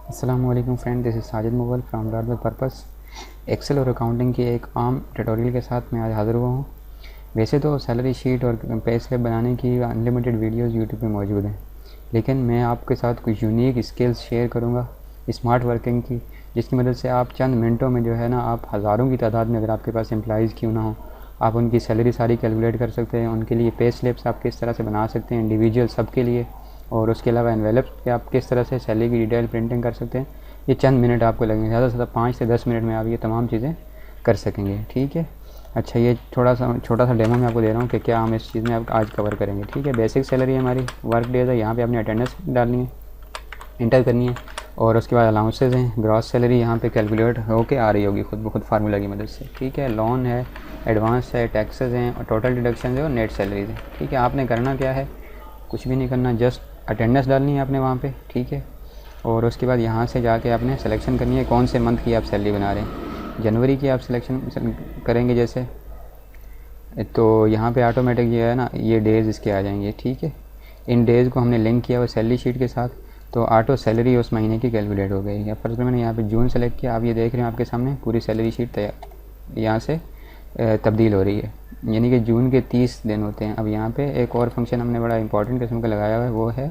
अस्सलामुअलैकुम friend, this is Sajid Mughal from learn with purpose. Excel और accounting की एक आम ट्यूटोरियल के साथ मैं आज हाज़िर हुआ हूँ। वैसे तो सैलरी शीट और पे स्लिप बनाने की अनलिमिटेड वीडियोस यूट्यूब पे मौजूद हैं, लेकिन मैं आपके साथ कुछ यूनिक स्किल्स शेयर करूँगा स्मार्ट वर्किंग की, जिसकी मदद से आप चंद मिनटों में जो है ना, आप हज़ारों की तादाद में, अगर आपके पास एम्प्लॉइज़ क्यों ना हो, आप उनकी सैलरी सारी कैलकुलेट कर सकते हैं। उनके लिए पे स्लिप्स आप किस तरह से बना सकते हैं इंडिविजुअल सबके लिए, और उसके अलावा एनवेलप्स पे आप किस तरह से सैलरी की डिटेल प्रिंटिंग कर सकते हैं। ये चंद मिनट आपको लगेंगे, ज़्यादा से ज़्यादा 5 से 10 मिनट में आप ये तमाम चीज़ें कर सकेंगे। ठीक है। अच्छा, ये छोटा सा डेमो मैं आपको दे रहा हूँ कि क्या हम इस चीज़ में आप आज कवर करेंगे। ठीक है। बेसिक सैलरी हमारी वर्क डेज है, यहाँ पे आपने अटेंडेंस डालनी है, इंटर करनी है, और उसके बाद अलाउंसेज हैं। ग्रॉस सैलरी यहाँ पे कैलकुलेट होके आ रही होगी खुद ब खुद फार्मूला की मदद से। ठीक है। लोन है, एडवांस है, टैक्सेस हैं, और टोटल डिडक्शन है, और नेट सैलरीज है। ठीक है। आपने करना क्या है, कुछ भी नहीं करना, जस्ट अटेंडेंस डालनी है आपने वहाँ पे। ठीक है। और उसके बाद यहाँ से जाके आपने सिलेक्शन करनी है कौन से मंथ की आप सैलरी बना रहे हैं। जनवरी की आप सिलेक्शन करेंगे जैसे, तो यहाँ पे ऑटोमेटिक ये है ना, ये डेज़ इसके आ जाएंगे। ठीक है। इन डेज़ को हमने लिंक किया हुआ सैलरी शीट के साथ, तो ऑटो सैलरी उस महीने की कैलकुलेट हो गई। या फर्स्ट मैंने यहाँ पे जून सेलेक्ट किया, आप ये देख रहे हैं आपके सामने पूरी सैलरी शीट तैयार यहाँ से तब्दील हो रही है, यानी कि जून के 30 दिन होते हैं। अब यहाँ पे एक और फंक्शन हमने बड़ा इंपॉर्टेंट किस्म का लगाया हुआ है, वो है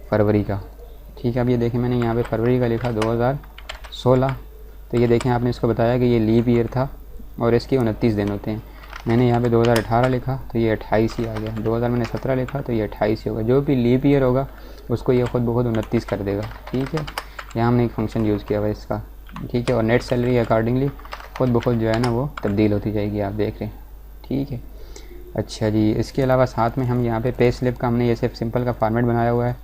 फरवरी का। ठीक है। अब ये देखें, मैंने यहाँ पे फरवरी का लिखा 2016, तो ये देखें आपने इसको बताया कि ये लीप ईयर था और इसके 29 दिन होते हैं। मैंने यहाँ पे 2018 लिखा तो ये 28 ही आ गया। 2017 लिखा तो ये 28 ही होगा। जो भी लीप ईयर होगा उसको ये खुद ब खुद 29 कर देगा। ठीक है। यहाँ हमने एक फंक्शन यूज़ किया हुआ है इसका। ठीक है। और नेट सैलरी अकॉर्डिंगली खुद ब खुद जो है ना वो तब्दील होती जाएगी, आप देख रहे हैं। ठीक है। अच्छा जी, इसके अलावा साथ में हम यहाँ पे स्लिप का हमने ये सिंपल का फॉर्मेट बनाया हुआ है।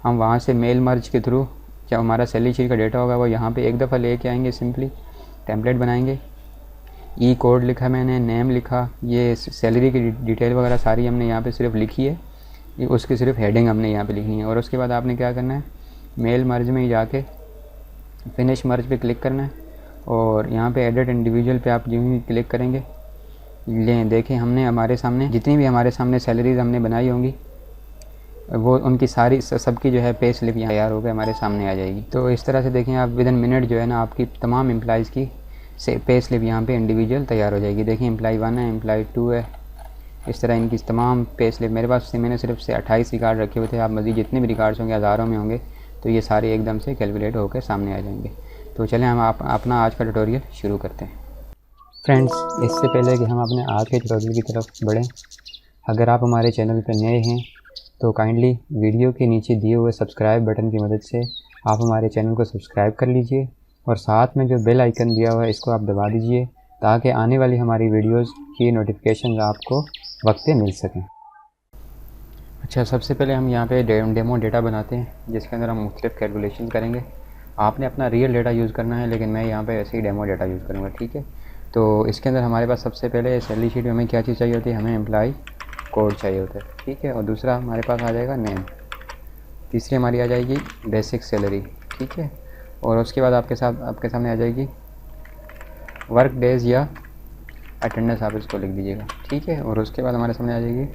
हम वहाँ से मेल मर्ज के थ्रू जो हमारा सैलरी शीट का डेटा होगा वो यहाँ पे एक दफ़ा लेके आएंगे, सिंपली टेम्पलेट बनाएंगे। ई कोड लिखा मैंने, नेम लिखा, ये सैलरी की डिटेल वगैरह सारी हमने यहाँ पे सिर्फ लिखी है, ये उसकी सिर्फ हेडिंग हमने यहाँ पे लिखनी है। और उसके बाद आपने क्या करना है, मेल मर्ज में जाके फिनिश मर्ज पे क्लिक करना है, और यहाँ पे एडिट इंडिविजुअल पे आप जो ही क्लिक करेंगे, लें देखें हमने हमारे सामने जितनी भी हमारे सामने सैलरीज हमने बनाई होंगी वो उनकी सारी सबकी जो है पे स्लिप यहाँ तैयार होकर हमारे सामने आ जाएगी। तो इस तरह से देखें आप विद इन मिनट जो है ना आपकी तमाम एम्प्लॉइज़ की पे स्लिप यहाँ पे इंडिविजुअल तैयार हो जाएगी। देखिए एम्प्लॉय 1 है, एम्प्लॉय 2 है, इस तरह इनकी तमाम पे स्लिप मेरे पास से मैंने सिर्फ से 28 रिकॉर्ड रखे हुए थे। आप मज़ीद जितने भी रिकॉर्ड्स होंगे हज़ारों में होंगे, तो ये सारे एकदम से कैलकुलेट होकर सामने आ जाएंगे। तो चलें हम अपना आज का ट्यूटोरियल शुरू करते हैं। फ्रेंड्स, इससे पहले कि हम अपने आज के ट्यूटोरियल की तरफ बढ़ें, अगर आप हमारे चैनल पर नए हैं तो काइंडली वीडियो के नीचे दिए हुए सब्सक्राइब बटन की मदद से आप हमारे चैनल को सब्सक्राइब कर लीजिए, और साथ में जो बेल आइकन दिया हुआ है इसको आप दबा दीजिए, ताकि आने वाली हमारी वीडियोस की नोटिफिकेशन आपको वक्त पे मिल सकें। अच्छा, सबसे पहले हम यहाँ पे डेमो डेटा बनाते हैं, जिसके अंदर हम मुख्तलिफ कैलकुलेशन करेंगे। आपने अपना रियल डेटा यूज़ करना है, लेकिन मैं यहाँ पे ऐसे ही डेमो डेटा यूज़ करूँगा। ठीक है। तो इसके अंदर हमारे पास सबसे पहले सैलरी शीट में हमें क्या चीज़ चाहिए होती है, हमें एम्प्लॉय कोड चाहिए होता है। ठीक है। और दूसरा हमारे पास आ जाएगा नेम, तीसरी हमारी आ जाएगी बेसिक सैलरी। ठीक है। और उसके बाद आपके सामने आ जाएगी वर्क डेज या अटेंडेंस, आप इसको लिख दीजिएगा। ठीक है। और उसके बाद हमारे सामने आ जाएगी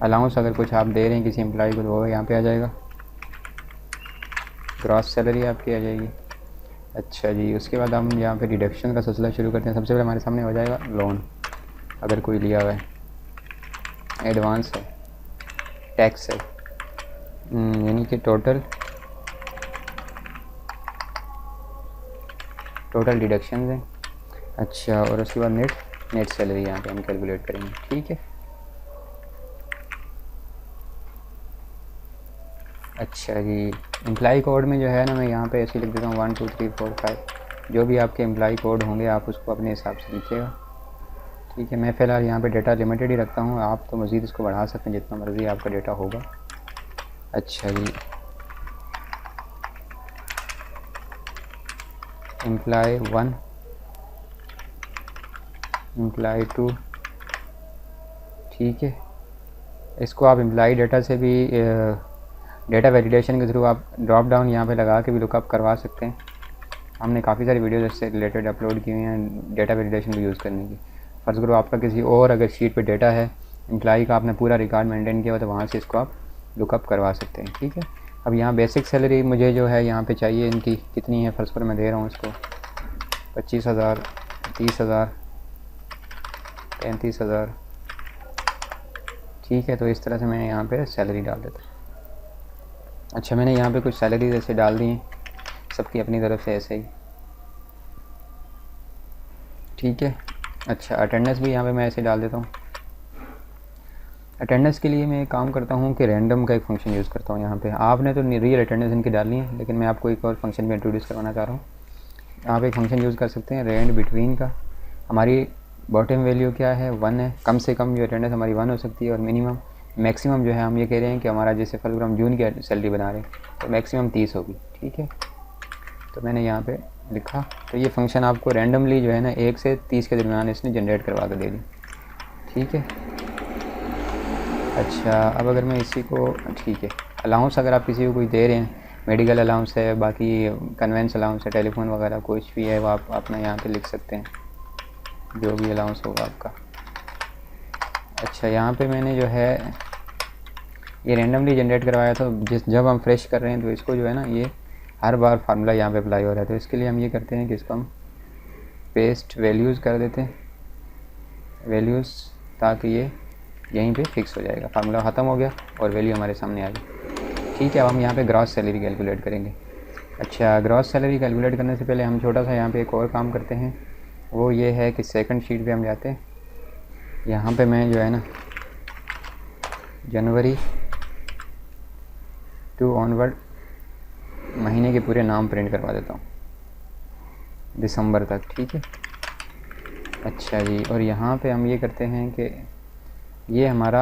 अलाउंस, अगर कुछ आप दे रहे हैं किसी एम्प्लॉय को तो वो यहाँ पे आ जाएगा। ग्रॉस सैलरी आपकी आ जाएगी। अच्छा जी, उसके बाद हम यहाँ पे डिडक्शन का सिलसिला शुरू करते हैं। सबसे पहले हमारे सामने हो जाएगा लोन, अगर कोई लिया हुआ है, एडवांस है, टैक्स है, यानी कि टोटल डिडक्शन है। अच्छा, और उसके बाद नेट सैलरी यहाँ पे हम कैलकुलेट करेंगे। ठीक है। अच्छा जी, एम्प्लॉय कोड में जो है ना, मैं यहाँ पे ऐसे लिख देता हूँ 1 2 3 4 5, जो भी आपके एम्प्लॉय कोड होंगे आप उसको अपने हिसाब से लिखिएगा। ठीक है। मैं फ़िलहाल यहाँ पे डेटा लिमिटेड ही रखता हूँ, आप तो मज़ीद इसको बढ़ा सकते हैं जितना मर्ज़ी आपका डेटा होगा। अच्छा जी, एम्प्लॉय 1, एम्प्लॉय 2। ठीक है। इसको आप एम्प्लॉय डेटा से भी डेटा वैलिडेशन के थ्रू आप ड्रॉप डाउन यहाँ पे लगा के भी लुकअप करवा सकते हैं। हमने काफ़ी सारी वीडियोज़ इससे रिलेटेड अपलोड की हुई हैं डेटा वैलिडेशन भी यूज़ करने की। फ़र्ज़ करो आपका किसी और अगर शीट पे डेटा है, एम्प्लॉय का आपने पूरा रिकॉर्ड मेंटेन किया हो, तो वहाँ से इसको आप लुकअप करवा सकते हैं। ठीक है। अब यहाँ बेसिक सैलरी मुझे जो है यहाँ पे चाहिए इनकी कितनी है, फ़र्ज़ पर मैं दे रहा हूँ इसको 25,000, 30,000, 35,000, ठीक है। तो इस तरह से मैं यहाँ पे सैलरी डाल देता हूँ। अच्छा, मैंने यहाँ पे कुछ सैलरी जैसे डाल दी हैं सबकी अपनी तरफ से ऐसे ही, ठीक है। अच्छा, अटेंडेंस भी यहाँ पे मैं ऐसे डाल देता हूँ। अटेंडेंस के लिए मैं एक काम करता हूँ कि रैंडम का एक फ़ंक्शन यूज़ करता हूँ यहाँ पे। आपने तो रियल अटेंडेंस इनकी डालनी है, लेकिन मैं आपको एक और फंक्शन भी इंट्रोड्यूस करवाना चाह रहा हूँ। आप एक फ़ंक्शन यूज़ कर सकते हैं रैंड बिटवीन का। हमारी बॉटम वैल्यू क्या है, 1 है। कम से कम जो अटेंडेंस हमारी 1 हो सकती है, और मिनिमम मैक्सिमम जो है हम ये कह रहे हैं कि हमारा जैसे फल हम जून की सैलरी बना रहे हैं तो मैक्सिमम 30 होगी, ठीक है। तो मैंने यहाँ पे लिखा, तो ये फंक्शन आपको रैंडमली जो है ना 1 से 30 के दरमियान इसने जनरेट करवा कर दे दी, ठीक है। अच्छा, अब अगर मैं इसी को, ठीक है, अलाउंस अगर आप किसी को कोई दे रहे हैं, मेडिकल अलाउंस है, बाकी कन्वेंस अलाउंस है, टेलीफोन वगैरह कुछ भी है, वो आप अपना यहाँ पे लिख सकते हैं, जो भी अलाउंस होगा आपका। अच्छा, यहाँ पे मैंने जो है ये रैंडमली जनरेट करवाया था। जब हम फ्रेश कर रहे हैं तो इसको जो है ना ये हर बार फार्मूला यहाँ पे अप्लाई हो रहा है, तो इसके लिए हम ये करते हैं कि इसको हम पेस्ट वैल्यूज़ कर देते हैं, वैल्यूज़, ताकि ये यहीं पे फिक्स हो जाएगा। फार्मूला ख़त्म हो गया और वैल्यू हमारे सामने आ गई, ठीक है। अब हम यहाँ पे ग्रॉस सैलरी कैलकुलेट करेंगे। अच्छा, ग्रॉस सैलरी कैलकुलेट करने से पहले हम छोटा सा यहाँ पे एक और काम करते हैं, वो ये है कि सेकंड शीट पे हम जाते हैं। यहाँ पे मैं जो है ना जनवरी टू ऑनवर्ड महीने के पूरे नाम प्रिंट करवा देता हूँ दिसंबर तक, ठीक है। अच्छा जी, और यहाँ पे हम ये करते हैं कि ये हमारा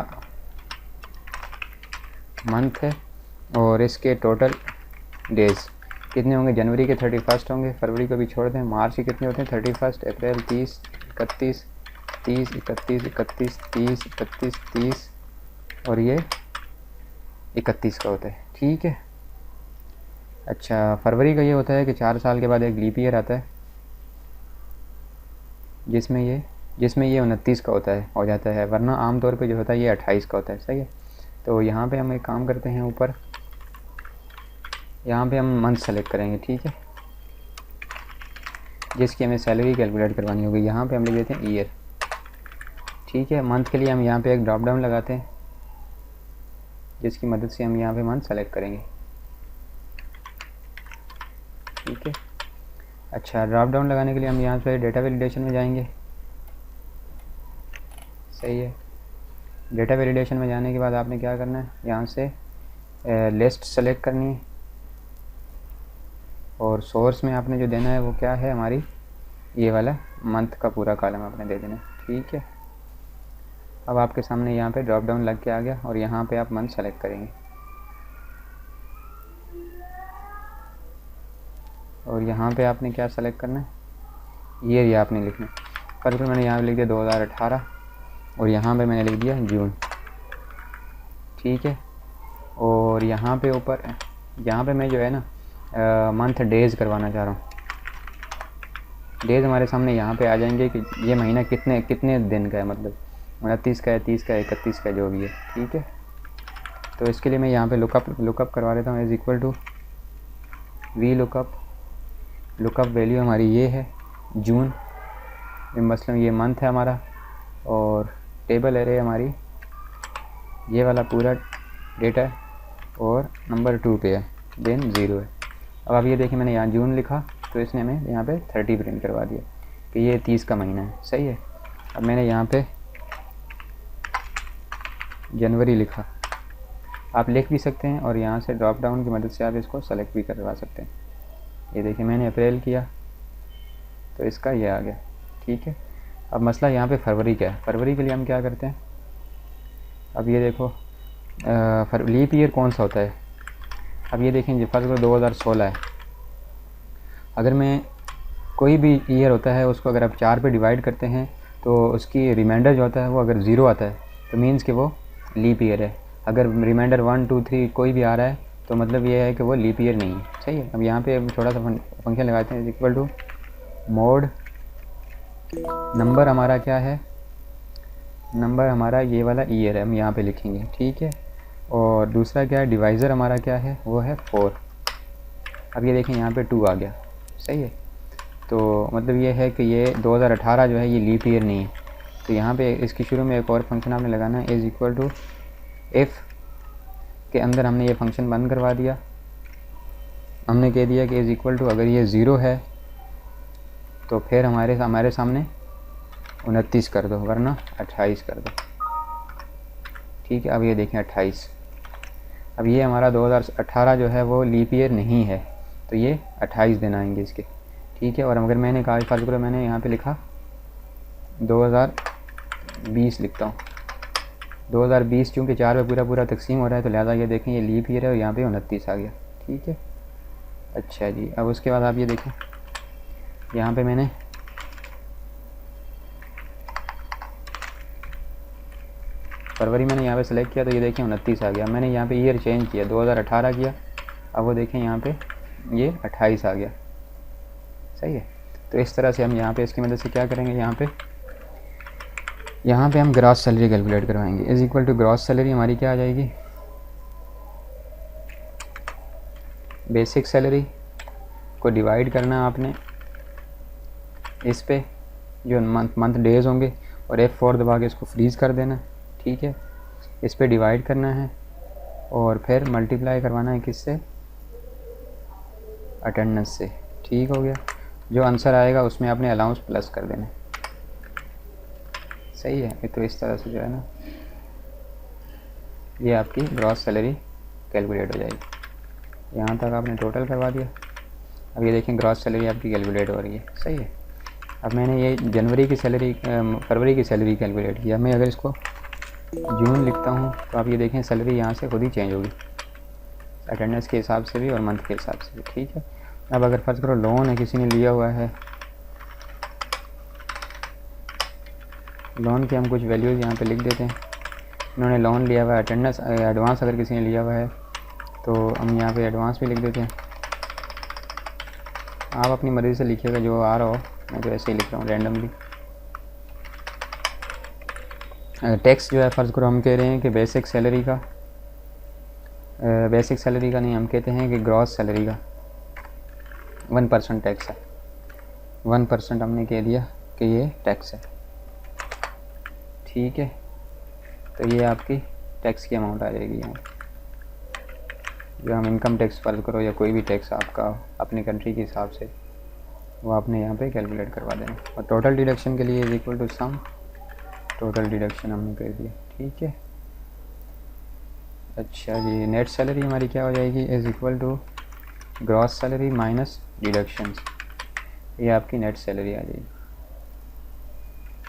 मंथ है और इसके टोटल डेज़ कितने होंगे, जनवरी के 31 होंगे, फरवरी को भी छोड़ दें, मार्च के कितने होते हैं 31, अप्रैल 30, 31, 30, 31, 31, 30, 31, 30 और ये 31 का होता है, ठीक है। अच्छा, फरवरी का ये होता है कि 4 साल के बाद एक लीप ईयर आता है जिसमें ये 29 का होता है, हो जाता है, वरना आमतौर पे जो होता है ये 28 का होता है, सही है। तो यहाँ पे हम एक काम करते हैं, ऊपर यहाँ पे हम मंथ सेलेक्ट करेंगे, ठीक है, जिसकी हमें सैलरी कैलकुलेट करवानी होगी। यहाँ पे हम लिख देते हैं ईयर, ठीक है। मंथ के लिए हम यहाँ पे एक ड्रॉप डाउन लगाते हैं जिसकी मदद से हम यहाँ पे मंथ सेलेक्ट करेंगे, ठीक है। अच्छा, ड्रॉप डाउन लगाने के लिए हम यहाँ पे डेटा वैलिडेशन में जाएंगे, सही है। डेटा वैलिडेशन में जाने के बाद आपने क्या करना है, यहाँ से लिस्ट सेलेक्ट करनी है और सोर्स में आपने जो देना है वो क्या है, हमारी ये वाला मंथ का पूरा कॉलम आपने दे देना है, ठीक है। अब आपके सामने यहाँ पे ड्रॉप डाउन लग के आ गया और यहाँ पे आप मंथ सेलेक्ट करेंगे और यहाँ पे आपने क्या सेलेक्ट करना है, ईयर आपने लिखना है। पर मैंने यहाँ पे लिख दिया 2018 और यहाँ पे मैंने लिख दिया जून, ठीक है। और यहाँ पे ऊपर, यहाँ पे मैं जो है ना मंथ डेज़ करवाना चाह रहा हूँ। डेज़ हमारे सामने यहाँ पे आ जाएंगे कि ये महीना कितने दिन का है, मतलब 29 का है, 30 का है, 31 का, जो भी है, ठीक है। तो इसके लिए मैं यहाँ पे लुकअप करवा देता हूँ, is equal to V lookup value हमारी ये है जून, मसलन ये मंथ है हमारा, और टेबल एरे हमारी ये वाला पूरा डेटा है और नंबर 2 पे है, देन 0 है। अब आप ये देखें, मैंने यहाँ जून लिखा तो इसने हमें यहाँ पे 30 प्रिंट करवा दिया कि ये 30 का महीना है, सही है। अब मैंने यहाँ पे जनवरी लिखा, आप लिख भी सकते हैं और यहाँ से ड्रॉप डाउन की मदद से आप इसको सेलेक्ट भी करवा सकते हैं। ये देखिए, मैंने अप्रैल किया तो इसका ये आ गया, ठीक है। अब मसला यहाँ पे फरवरी का है। फरवरी के लिए हम क्या करते हैं, अब ये देखो लीप ईयर कौन सा होता है। अब ये देखें, फर्स्ट को 2016 है। अगर मैं कोई भी ईयर होता है उसको अगर आप 4 पे डिवाइड करते हैं तो उसकी रिमाइंडर जो होता है वो अगर 0 आता है तो मीन्स कि वो लीप ईयर है। अगर रिमाइंडर 1, 2, 3 कोई भी आ रहा है तो मतलब ये है कि वो लीप ईयर नहीं है, सही है। अब यहाँ पे हम छोटा सा फंक्शन लगाते हैं, इक्वल टू मोड नंबर, हमारा क्या है, नंबर हमारा ये वाला ईयर है, हम यहाँ पे लिखेंगे, ठीक है। और दूसरा क्या है, डिवाइज़र हमारा क्या है, वो है 4। अब ये देखें यहाँ पे 2 आ गया, सही है। तो मतलब ये है कि ये 2018 जो है ये लीप ईयर नहीं है। तो यहाँ पे इसकी शुरू में एक और फंक्शन आपने लगाना है, इज़ इक्वल टू इफ़ के अंदर हमने ये फंक्शन बंद करवा दिया। हमने कह दिया कि इज़ इक्वल टू अगर ये 0 है तो फिर हमारे सामने 29 कर दो, वरना 28 कर दो। ठीक है, अब ये देखें 28। अब ये हमारा 2018 जो है वो लीप ईयर नहीं है, तो ये 28 दिन आएंगे इसके। ठीक है, और अगर मैंने कहा फर्ज करो मैंने यहाँ पे लिखा 2020 लिखता हूँ। 2020 चूँकि 4 पे पूरा तकसीम हो रहा है, तो लिहाजा ये देखें ये लीप ईयर है और यहाँ पे 29 आ गया। ठीक है, अच्छा जी। अब उसके बाद आप ये देखें यहाँ पे मैंने फरवरी मैंने यहाँ पे सेलेक्ट किया, तो ये देखें 29 आ गया। मैंने यहाँ पे ईयर चेंज किया, 2018 किया, अब वो देखें यहाँ पे ये 28 आ गया, सही है। तो इस तरह से हम यहाँ पे इसकी मदद से क्या करेंगे, यहाँ पे हम ग्रॉस सैलरी कैलकुलेट करवाएंगे। Is equal to gross salary हमारी क्या आ जाएगी, बेसिक सैलरी को डिवाइड करना आपने इस पे जो मंथ डेज़ होंगे, और F4 दबा के इसको फ्रीज़ कर देना। ठीक है, इस पे डिवाइड करना है और फिर मल्टीप्लाई करवाना है किससे, अटेंडेंस से। ठीक हो गया, जो आंसर आएगा उसमें आपने अलाउंस प्लस कर देना, सही है। तो इस तरह से जो है ना ये आपकी ग्रॉस सैलरी कैलकुलेट हो जाएगी। यहाँ तक आपने टोटल करवा दिया। अब ये देखें ग्रॉस सैलरी आपकी कैलकुलेट हो रही है, सही है। अब मैंने ये फरवरी की सैलरी कैलकुलेट किया। मैं अगर इसको जून लिखता हूँ तो आप ये देखें सैलरी यहाँ से खुद ही चेंज होगी, अटेंडेंस के हिसाब से भी और मंथ के हिसाब से भी। ठीक है, अब अगर फर्ज करो लोन है, किसी ने लिया हुआ है, लोन की हम कुछ वैल्यूज़ यहाँ पे लिख देते हैं। इन्होंने लोन लिया हुआ है, अटेंडेंस एडवांस अगर किसी ने लिया हुआ है तो हम यहाँ पे एडवांस भी लिख देते हैं। आप अपनी मर्ज़ी से लिखिएगा जो आ रहा हो, मैं तो ऐसे ही लिख रहा हूँ रैंडमली। टैक्स जो है फ़र्ज़ करो हम कह रहे हैं कि बेसिक सैलरी का नहीं, हम कहते हैं कि ग्रॉस सैलरी का 1% टैक्स है। 1% हमने कह दिया कि ये टैक्स है। ठीक है, तो ये आपकी टैक्स की अमाउंट आ जाएगी यहाँ, जो हम इनकम टैक्स फ़र्ज़ करो या कोई भी टैक्स आपका अपनी कंट्री के हिसाब से वो आपने यहाँ पे कैलकुलेट करवा देना। और टोटल डिडक्शन के लिए is equal to sum total deduction हमने कर दिया। ठीक है, अच्छा जी। नेट सैलरी हमारी क्या हो जाएगी, is equal to gross salary minus deductions, ये आपकी नेट सैलरी आ जाएगी।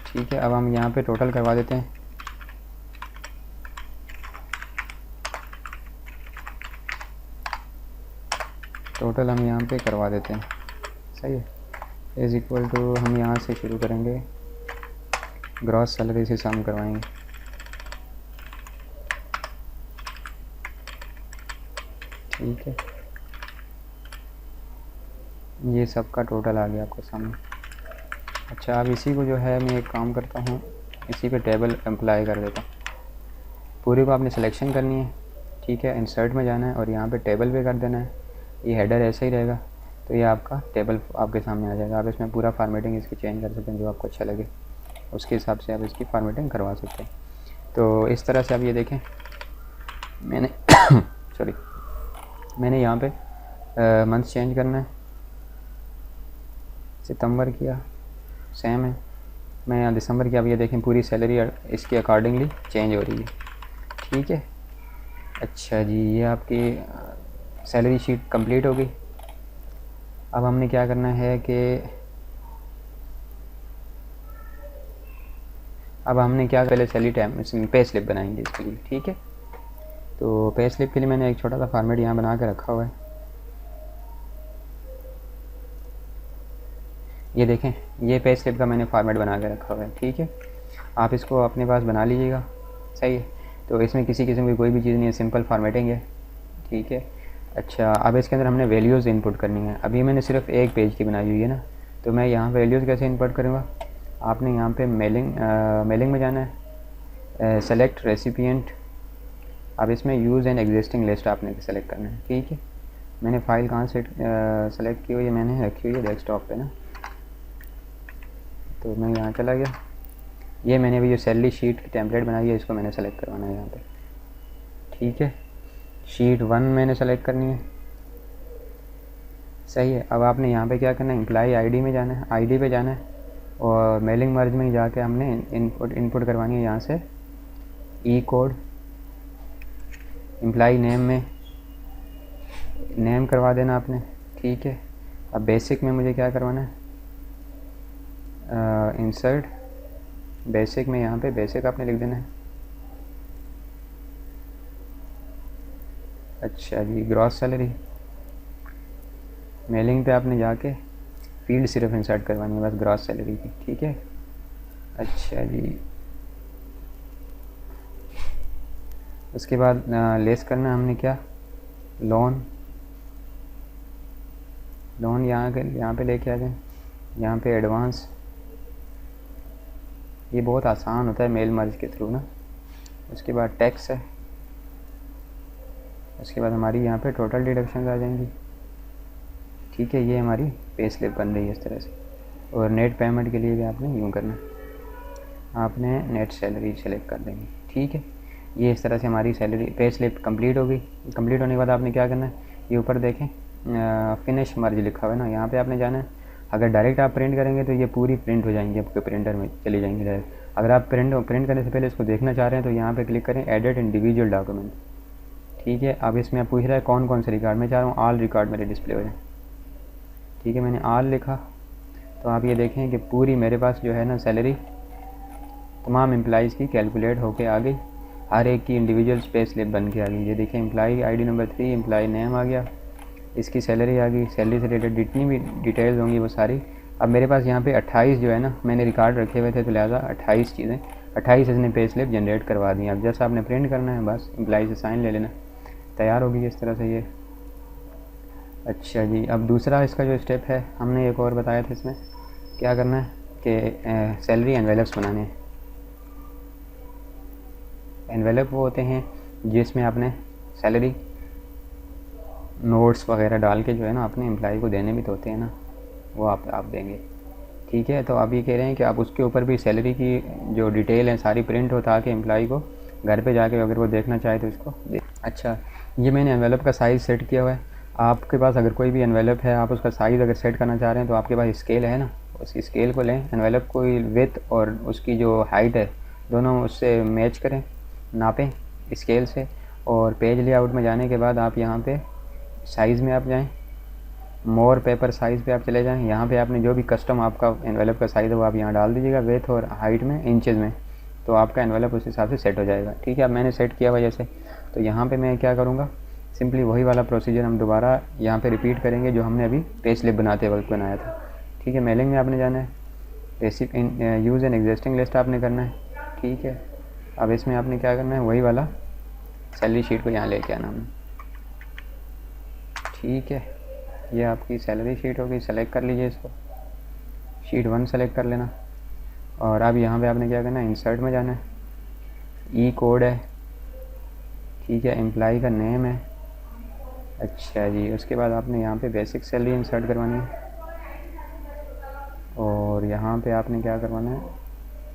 ठीक है, अब हम यहाँ पे टोटल करवा देते हैं। टोटल हम यहाँ पे करवा देते हैं, सही है। इज़ इक्वल टू हम यहाँ से शुरू करेंगे, ग्रॉस सैलरी से सम करवाएंगे। ठीक है, ये सब का टोटल आ गया आपको सामने। अच्छा, अब इसी को जो है मैं एक काम करता हूँ, इसी पे टेबल अप्लाई कर देता हूँ। पूरी को आपने सिलेक्शन करनी है। ठीक है, इंसर्ट में जाना है और यहाँ पे टेबल पे कर देना है। ये हेडर ऐसा ही रहेगा, तो ये आपका टेबल आपके सामने आ जाएगा। आप इसमें पूरा फार्मेटिंग इसकी चेंज कर सकते हैं, जो आपको अच्छा लगे उसके हिसाब से आप इसकी फार्मेटिंग करवा सकते हैं। तो इस तरह से आप ये देखें, मैंने मैंने यहाँ पे मंथ चेंज करना है, सितंबर किया, सेम है। मैं यहाँ दिसंबर की, आप ये देखें पूरी सैलरी इसके अकॉर्डिंगली चेंज हो रही है। ठीक है, अच्छा जी, ये आपकी सैलरी शीट कंप्लीट हो गई। अब हमने क्या करना है कि पहले सैलरी टाइम पे स्लिप बनाएंगे इसके लिए। ठीक है, तो पे स्लिप के लिए मैंने एक छोटा सा फॉर्मेट यहाँ बना के रखा हुआ है। ये देखें, ये पे स्लिप का मैंने फॉर्मेट बना के रखा हुआ है। ठीक है, आप इसको अपने पास बना लीजिएगा, सही है। तो इसमें किसी किस्म की कोई भी चीज़ नहीं है, सिंपल फॉर्मेटिंग है। ठीक है, अच्छा, अब इसके अंदर हमने वैल्यूज़ इनपुट करनी है। अभी मैंने सिर्फ एक पेज की बनाई हुई है ना, तो मैं यहाँ वैल्यूज़ कैसे इनपुट करूँगा। आपने यहाँ पे मेलिंग में जाना है, सेलेक्ट रेसिपिएंट अब इसमें यूज़ एंड एग्जिस्टिंग लिस्ट आपने सेलेक्ट करना है, ठीक है। मैंने फ़ाइल कहाँ से सेलेक्ट की हुई है, मैंने रखी हुई है डेस्कटॉप पे ना, तो मैं यहाँ चला गया। ये मैंने अभी जो सैलरी शीट की टेम्पलेट बनाई है इसको मैंने सेलेक्ट करवाना है यहाँ पे, ठीक है। शीट 1 मैंने सेलेक्ट करनी है, सही है। अब आपने यहाँ पे क्या करना है, एम्प्लॉई आईडी में जाना है, आईडी पे जाना है और मेलिंग मर्ज में जाके हमने इनपुट करवानी है यहाँ से ई कोड। एम्प्लॉई नेम में नेम करवा देना आपने, ठीक है। अब बेसिक में मुझे क्या करवाना है, इंसर्ट बेसिक में यहाँ पे बेसिक आपने लिख देना है। अच्छा जी, ग्रॉस सैलरी। मेलिंग पे आपने जाके फील्ड सिर्फ इंसर्ट करवानी है बस ग्रॉस सैलरी की, ठीक है। अच्छा जी, उसके बाद लेस करना हमने क्या, लोन यहाँ पे लेके आ जाए, यहाँ पे एडवांस। ये बहुत आसान होता है मेल मर्ज के थ्रू ना। उसके बाद टैक्स है, उसके बाद हमारी यहाँ पे टोटल डिडक्शन आ जाएंगी, ठीक है। ये हमारी पे स्लिप बन रही है इस तरह से। और नेट पेमेंट के लिए भी आपने यूँ करना, आपने नेट सैलरी सेलेक्ट कर देंगे, ठीक है। ये इस तरह से हमारी सैलरी पे स्लिप कंप्लीट हो गई। कंप्लीट होने के बाद आपने क्या करना है, ये ऊपर देखें फिनिश मर्ज लिखा हुआ है ना, यहाँ पे आपने जाना है। अगर डायरेक्ट आप प्रिंट करेंगे तो ये पूरी प्रिंट हो जाएंगी, आपके प्रिंटर में चली जाएंगी डायरेक्ट। अगर आप प्रिंट करने से पहले इसको देखना चाह रहे हैं तो यहाँ पे क्लिक करें एडिट इंडिविजुअल डॉक्यूमेंट, ठीक है। अब इसमें आप पूछ रहा है कौन कौन से रिकॉर्ड, मैं चाह रहा हूँ ऑल रिकॉर्ड मेरे डिस्प्ले हो जाए, ठीक है। मैंने ऑल लिखा तो आप ये देखें कि पूरी मेरे पास जो है ना सैलरी तमाम एम्प्लॉइज़ की कैलकुलेट होके आ गई, हर एक की इंडिविजुअल पे स्लिप बन के आ गई। ये देखिए employee ID number 3, employee name आ गया, इसकी सैलरी आ गई, सैलरी से रिलेटेड जितनी भी डिटेल्स होंगी वो सारी। अब मेरे पास यहाँ पे 28 जो है ना मैंने रिकॉर्ड रखे हुए थे, तो लिहाजा 28 चीज़ें 28 इसने पे स्लिप जनरेट करवा दी। अब जैसा आपने प्रिंट करना है बस एम्प्लॉई से साइन ले लेना, तैयार होगी इस तरह से ये। अच्छा जी, अब दूसरा इसका जो स्टेप है हमने एक और बताया था, इसमें क्या करना है कि सैलरी एनवेलप्स बनाने हैं। एनवेलप वो होते हैं जिसमें आपने सैलरी नोट्स वगैरह डाल के जो है ना अपने एम्प्लॉई को देने भी तो होते हैं ना, वो आप देंगे, ठीक है। तो आप ये कह रहे हैं कि आप उसके ऊपर भी सैलरी की जो डिटेल है सारी प्रिंट हो ताकि एम्प्लॉई को घर पे जाके अगर वो देखना चाहे तो इसको दे। अच्छा, ये मैंने एनवेलप का साइज़ सेट किया हुआ है। आपके पास अगर कोई भी एनवेलप है, आप उसका साइज़ अगर सेट करना चाह रहे हैं तो आपके पास स्केल है ना, उस स्केल को लें, एनवेलप को विथ और उसकी जो हाइट है दोनों उससे मैच करें, नापें स्केल से। और पेज लेआउट में जाने के बाद आप यहाँ पे साइज़ में आप जाएं, मोर पेपर साइज़ पे आप चले जाएं। यहाँ पे आपने जो भी कस्टम आपका एनवेलप का साइज़ है वो आप यहाँ डाल दीजिएगा विथ और हाइट में इंचेस में, तो आपका एनवेलप उस हिसाब से सेट हो जाएगा, ठीक है। अब मैंने सेट किया हुआ जैसे, तो यहाँ पे मैं क्या करूँगा, सिंपली वही वाला प्रोसीजर हम दोबारा यहाँ पे रिपीट करेंगे जो हमने अभी पे स्लिप बनाते वक्त बनाया था, ठीक है। मेलिंग में आपने जाना है, basic use and existing list आपने करना है, ठीक है। अब इसमें आपने क्या करना है, वही वाला सैलरी शीट को यहाँ लेके आना है, ठीक है। ये आपकी सैलरी शीट होगी, सेलेक्ट कर लीजिए इसको, शीट 1 सेलेक्ट कर लेना। और अब यहाँ पे आपने क्या करना है, इंसर्ट में जाना है, ई कोड है, ठीक है, एम्प्लॉई का नेम है। अच्छा जी, उसके बाद आपने यहाँ पे बेसिक सैलरी इंसर्ट करवानी है और यहाँ पे आपने क्या करवाना है,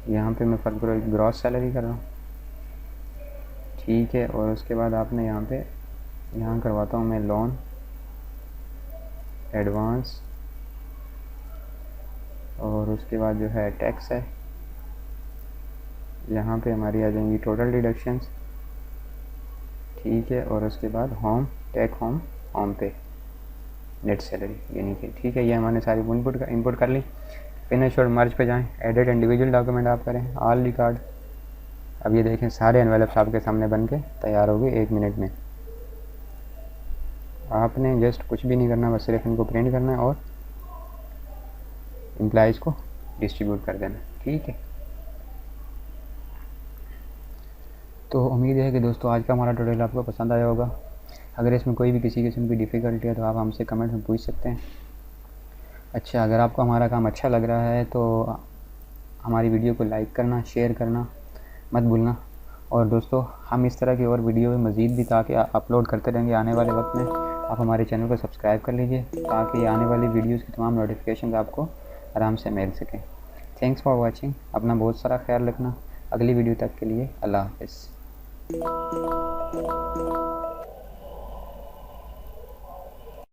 यहाँ पे मैं ग्रॉस सैलरी कर रहा हूँ, ठीक है। और उसके बाद आपने यहाँ करवाता हूँ मैं लोन, एडवांस, और उसके बाद जो है टैक्स है, यहाँ पे हमारी आ जाएंगी टोटल डिडक्शंस, ठीक है। और उसके बाद होम पे नेट सैलरी यानी कि, ठीक है। ये हमारे सारी इनपुट कर ली। फिनिश और मर्ज पे जाएं, एडिट इंडिविजुअल डॉक्यूमेंट आप करें, ऑल रिकॉर्ड। अब ये देखें सारे एनवेलप्स आपके सामने बन के तैयार हो गए 1 मिनट में। आपने जस्ट कुछ भी नहीं करना, बस सिर्फ इनको प्रिंट करना है और एम्प्लॉइज़ को डिस्ट्रीब्यूट कर देना, ठीक है। तो उम्मीद है कि दोस्तों आज का हमारा ट्यूटोरियल आपको पसंद आया होगा। अगर इसमें कोई भी किसी किस्म की डिफ़िकल्टी है तो आप हमसे कमेंट में पूछ सकते हैं। अच्छा, अगर आपको हमारा काम अच्छा लग रहा है तो हमारी वीडियो को लाइक करना, शेयर करना मत भूलना। और दोस्तों हम इस तरह की और वीडियो मज़ीद भी ताकि अपलोड करते रहेंगे आने वाले वक्त में। आप हमारे चैनल को सब्सक्राइब कर लीजिए ताकि आने वाली वीडियोज़ की तमाम नोटिफिकेशन आपको आराम से मिल सकें। Thanks for watching. अपना बहुत सारा ख्याल रखना। अगली वीडियो तक के लिए अल्लाह हाफ़िज़।